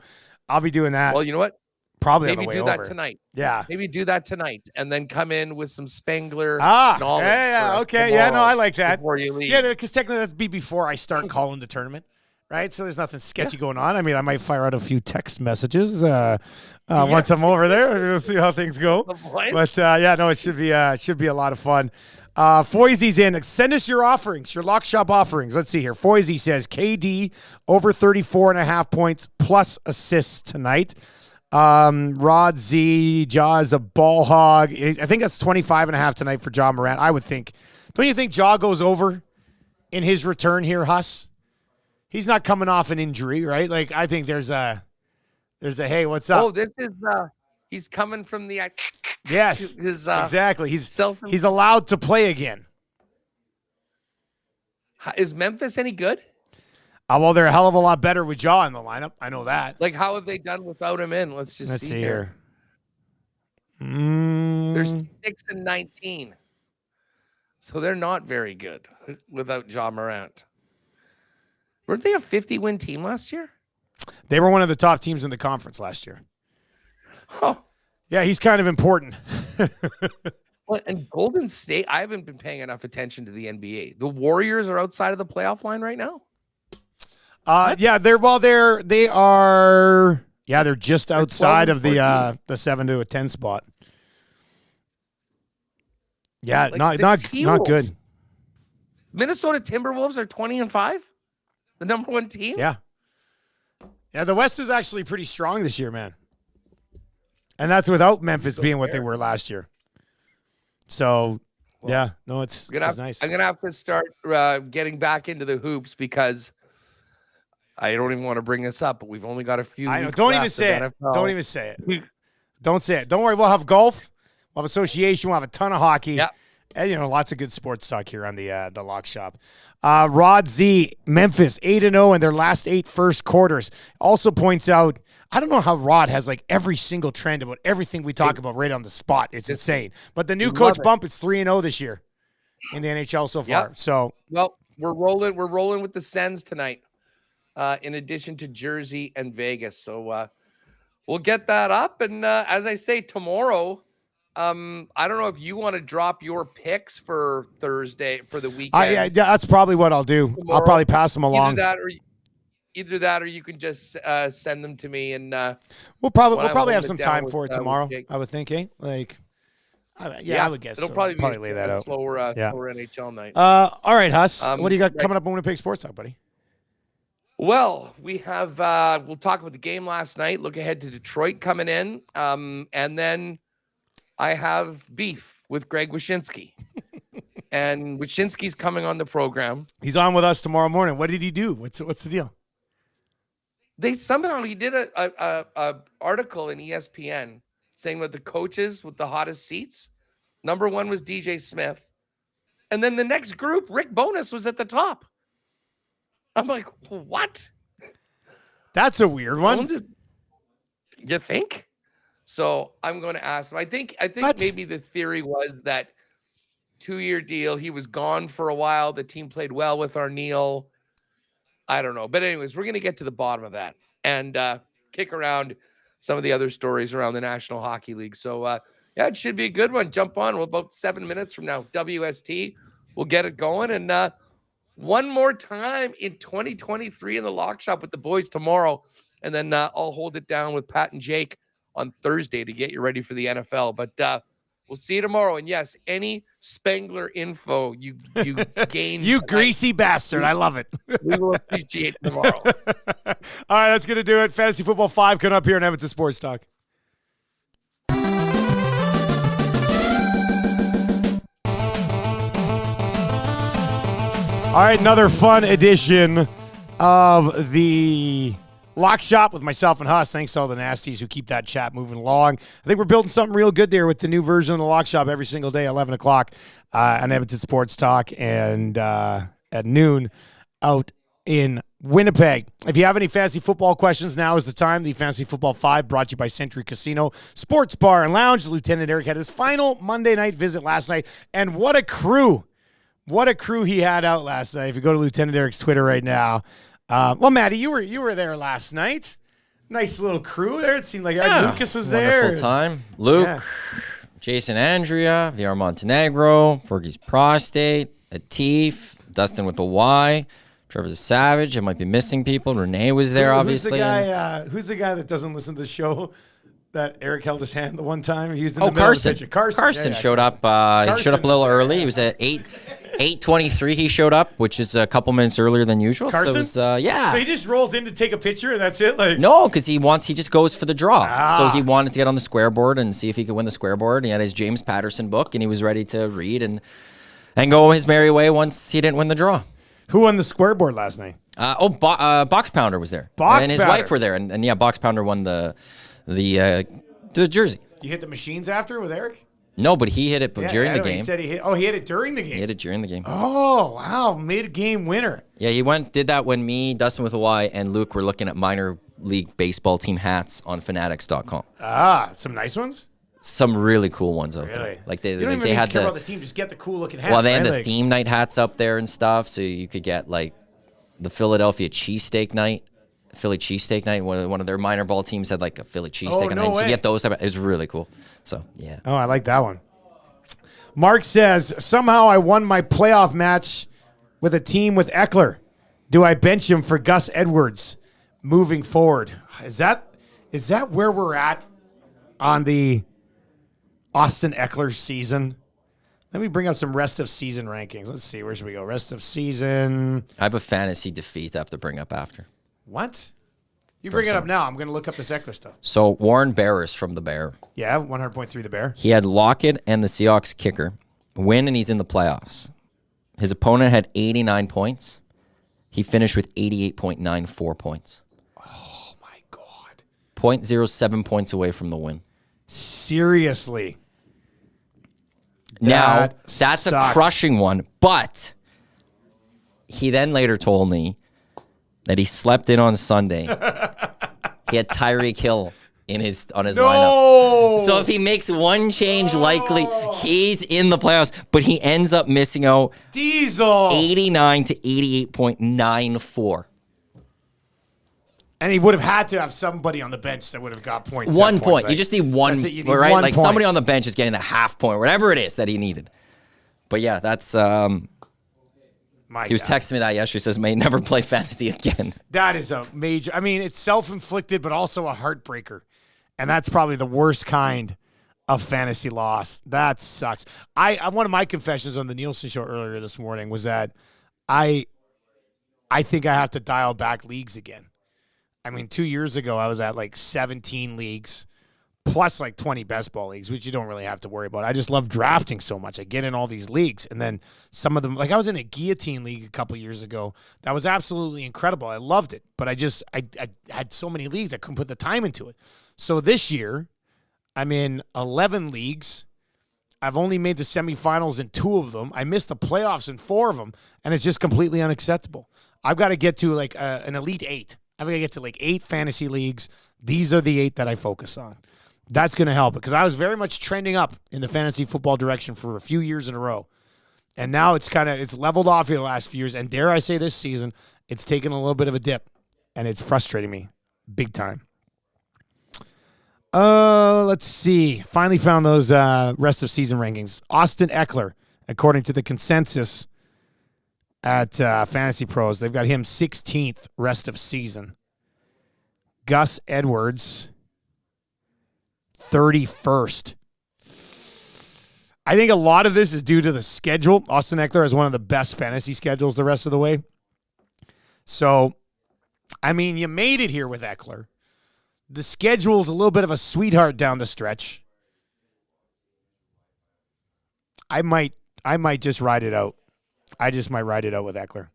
I'll be doing that. Well, you know what? Probably maybe on the way do over. That tonight. Yeah. Maybe do that tonight and then come in with some Spangler knowledge. Yeah, okay. Yeah, no, I like that. Before you leave. Yeah, because technically that'd be before I start calling the tournament, right? So there's nothing sketchy going on. I mean, I might fire out a few text messages once I'm over there. We'll see how things go. But it should be a lot of fun. Foisey's in. Send us your offerings, your lock shop offerings. Let's see here. Foisey says KD over 34.5 points plus assists tonight. Rod Z, Jaw is a ball hog. I think that's 25.5 tonight for John Morant. I would think. Don't you think Jaw goes over in his return here, Hus? He's not coming off an injury, right? Like, I think there's a hey, what's up? Oh, this is he's coming from the yes, exactly. He's allowed to play again. Is Memphis any good? Well, they're a hell of a lot better with Jaw in the lineup. I know that. Like, how have they done without him in? Let's see here. They're 6-19. So they're not very good without Ja Morant. Weren't they a 50-win team last year? They were one of the top teams in the conference last year. Oh. Yeah, he's kind of important. Well, and Golden State, I haven't been paying enough attention to the NBA. The Warriors are outside of the playoff line right now. Yeah, they're just outside of the 7 to a 10 spot. Yeah, Like not T-Wolves. good. Minnesota Timberwolves are 20-5, the number one team. Yeah. Yeah, the West is actually pretty strong this year, man. And that's without Memphis being what they were last year. So, it's nice. I'm gonna have to start getting back into the hoops because I don't even want to bring this up, but we've only got a few. I know. Don't even say it. Don't even say it. Don't say it. Don't worry. We'll have golf. We'll have association. We'll have a ton of hockey. Yeah. And, lots of good sports talk here on the Lock Shop. Rod Z, Memphis, 8-0 in their last 8 first quarters. Also points out, I don't know how Rod has like every single trend about everything we talk about right on the spot. It's insane. But the new coach bump is 3-0 this year in the NHL so far. Yep. So, well, we're rolling with the Sens tonight, in addition to Jersey and Vegas. So we'll get that up. And as I say, tomorrow, I don't know if you want to drop your picks for Thursday for the weekend. yeah, that's probably what I'll do. Tomorrow. I'll probably pass them along. Either that or you can just send them to me, and we'll probably have some time for it tomorrow. I would think, I would guess. It'll so. probably lay that out. Slower NHL night. All right, Hus. What do you got coming up on Winnipeg Sports Talk, buddy? Well, we have we'll talk about the game last night. Look ahead to Detroit coming in, and then I have beef with Greg Wyshynski. And Wyshynski's coming on the program. He's on with us tomorrow morning. What did he do? What's the deal? He did a article in ESPN saying that the coaches with the hottest seats, number 1 was DJ Smith. And then the next group, Rick Bowness, was at the top. I'm like, what? That's a weird one. You think? So I'm going to ask him. I think maybe the theory was that 2-year deal. He was gone for a while. The team played well with Arneal. I don't know. But anyways, we're going to get to the bottom of that and kick around some of the other stories around the National Hockey League. So, it should be a good one. Jump on. Well, about 7 minutes from now, WST. We'll get it going. And one more time in 2023 in the Lock Shop with the boys tomorrow. And then I'll hold it down with Pat and Jake on Thursday to get you ready for the NFL. But we'll see you tomorrow. And yes, any Spengler info you gain. You greasy bastard. I love it. We will appreciate it tomorrow. All right, that's going to do it. Fantasy Football 5 coming up here in Edmonton Sports Talk. All right, another fun edition of the Lock Shop with myself and Hus. Thanks to all the nasties who keep that chat moving along. I think we're building something real good there with the new version of the Lock Shop every single day, 11 o'clock on Edmonton Sports Talk and at noon out in Winnipeg. If you have any fantasy football questions, now is the time. The Fantasy Football 5 brought to you by Century Casino, Sports Bar and Lounge. Lieutenant Eric had his final Monday night visit last night, and what a crew. What a crew he had out last night. If you go to Lieutenant Eric's Twitter right now. Well, Maddie, you were there last night. Nice little crew there. It seemed like Lucas was there. Wonderful time. Luke, Jason Andrea, VR Montenegro, Fergie's Prostate, Atif, Dustin with a Y, Trevor the Savage. I might be missing people. Renee was there, obviously. Who's the guy that doesn't listen to the show that Eric held his hand the one time? He was in the middle Carson. of the picture. Carson showed up. He showed up a little early. He was at 8:23 he showed up, which is a couple minutes earlier than usual. Carson? So it was, So he just rolls in to take a picture and that's it? No, because he just goes for the draw. So he wanted to get on the square board and see if he could win the square board. He had his James Patterson book and he was ready to read and go his merry way once he didn't win the draw. Who won the square board last night? Box Pounder was there. And his wife were there. And Box Pounder won the jersey. You hit the machines after with Eric? No, but he hit it during the game. He said he hit it during the game. He hit it during the game. Oh, wow. Mid-game winner. Yeah, he did that when me, Dustin with a Y, and Luke were looking at minor league baseball team hats on fanatics.com. Some nice ones? Some really cool ones out there. Like you don't even need to care about the team. Just get the cool-looking hat. Well, they had the theme night hats up there and stuff, so you could get, like, the Philadelphia cheesesteak night. Philly cheesesteak night. One of their minor ball teams had like a Philly cheesesteak night. So you get those type of, it was really cool. So yeah. Oh, I like that one. Mark says, somehow I won my playoff match with a team with Eckler. Do I bench him for Gus Edwards moving forward? Is that where we're at on the Austin Eckler season? Let me bring up some rest of season rankings. Let's see. Where should we go? Rest of season. I have a fantasy defeat I have to bring up after. What? You bring it up now. I'm going to look up this Eckler stuff. So Warren Barris from the Bear. Yeah, 100.3 the Bear. He had Lockett and the Seahawks kicker win, and he's in the playoffs. His opponent had 89 points. He finished with 88.94 points. Oh, my God. 0.07 points away from the win. Seriously. Now, that's sucks. a crushing one, but he then later told me that he slept in on Sunday. He had Tyreek Hill on his lineup. So if he makes one change, likely he's in the playoffs, but he ends up missing out Diesel 89 to 88.94. And he would have had to have somebody on the bench that would have got points. 1 point. You just need one, That's it. You need right? 1 Like point. somebody on the bench is getting the half point, whatever it is that he needed. But yeah, that's he was texting me that yesterday. Says may never play fantasy again. That is a major. I mean, it's self-inflicted, but also a heartbreaker, and that's probably the worst kind of fantasy loss. That sucks. One of my confessions on the Nielsen show earlier this morning was that I think I have to dial back leagues again. I mean, 2 years ago I was at like 17 leagues. Plus like 20 best ball leagues, which you don't really have to worry about. I just love drafting so much. I get in all these leagues, and then some of them, like I was in a guillotine league a couple years ago. That was absolutely incredible. I loved it, but I had so many leagues I couldn't put the time into it. So this year, I'm in 11 leagues. I've only made the semifinals in 2 of them. I missed the playoffs in 4 of them, and it's just completely unacceptable. I've got to get to like an elite 8. I've got to get to like 8 fantasy leagues. These are the 8 that I focus on. That's going to help because I was very much trending up in the fantasy football direction for a few years in a row. And now it's leveled off in the last few years. And dare I say this season, it's taken a little bit of a dip. And it's frustrating me big time. Let's see. Finally found those rest of season rankings. Austin Eckler, according to the consensus at Fantasy Pros, they've got him 16th rest of season. Gus Edwards, 31st. I think a lot of this is due to the schedule. Austin Eckler has one of the best fantasy schedules the rest of the way. So, I mean, you made it here with Eckler. The schedule's a little bit of a sweetheart down the stretch. I might just ride it out. I just might ride it out with Eckler.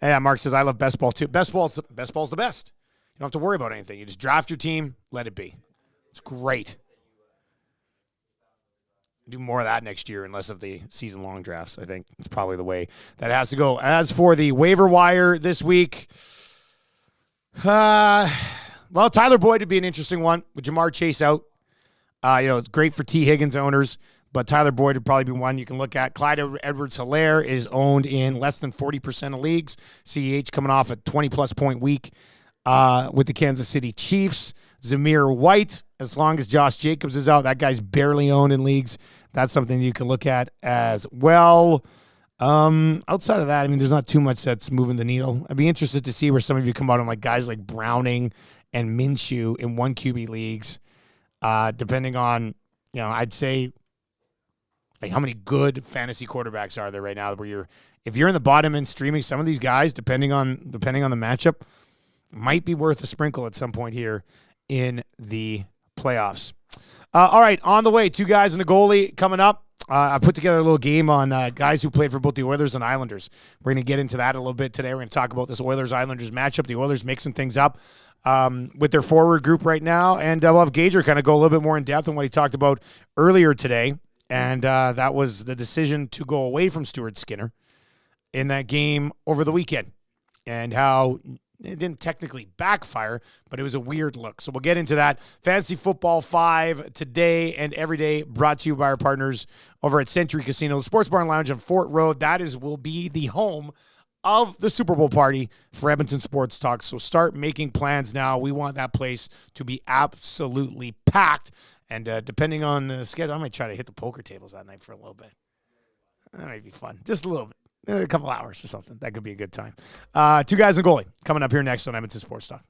Yeah, Mark says, I love best ball too. Best ball's the best. You don't have to worry about anything. You just draft your team, let it be. It's great. Do more of that next year and less of the season-long drafts. I think it's probably the way that has to go. As for the waiver wire this week, well, Tyler Boyd would be an interesting one with Jamar Chase out. It's great for T. Higgins owners, but Tyler Boyd would probably be one you can look at. Clyde Edwards-Helaire is owned in less than 40% of leagues. CEH coming off a 20-plus point week with the Kansas City Chiefs. Zamir White, as long as Josh Jacobs is out, that guy's barely owned in leagues. That's something you can look at as well. Outside of that, I mean, there's not too much that's moving the needle. I'd be interested to see where some of you come out on like guys like Browning and Minshew in 1 QB leagues, depending on, I'd say like how many good fantasy quarterbacks are there right now where if you're in the bottom end streaming, some of these guys, depending on the matchup, might be worth a sprinkle at some point here in the playoffs. All right, on the way, 2 guys and a goalie coming up. I put together a little game on guys who played for both the Oilers and Islanders. We're going to get into that a little bit today. We're going to talk about this Oilers-Islanders matchup. The Oilers mixing things up with their forward group right now. And we'll have Gager kind of go a little bit more in depth on what he talked about earlier today. And that was the decision to go away from Stuart Skinner in that game over the weekend and how it didn't technically backfire, but it was a weird look. So we'll get into that. Fantasy Football 5 today and every day brought to you by our partners over at Century Casino, the Sports Bar and Lounge on Fort Road. That will be the home of the Super Bowl party for Edmonton Sports Talk. So start making plans now. We want that place to be absolutely packed And depending on the schedule, I might try to hit the poker tables that night for a little bit. That might be fun. Just a little bit. A couple hours or something. That could be a good time. Two Guys and Goalie coming up here next on Edmonton Sports Talk.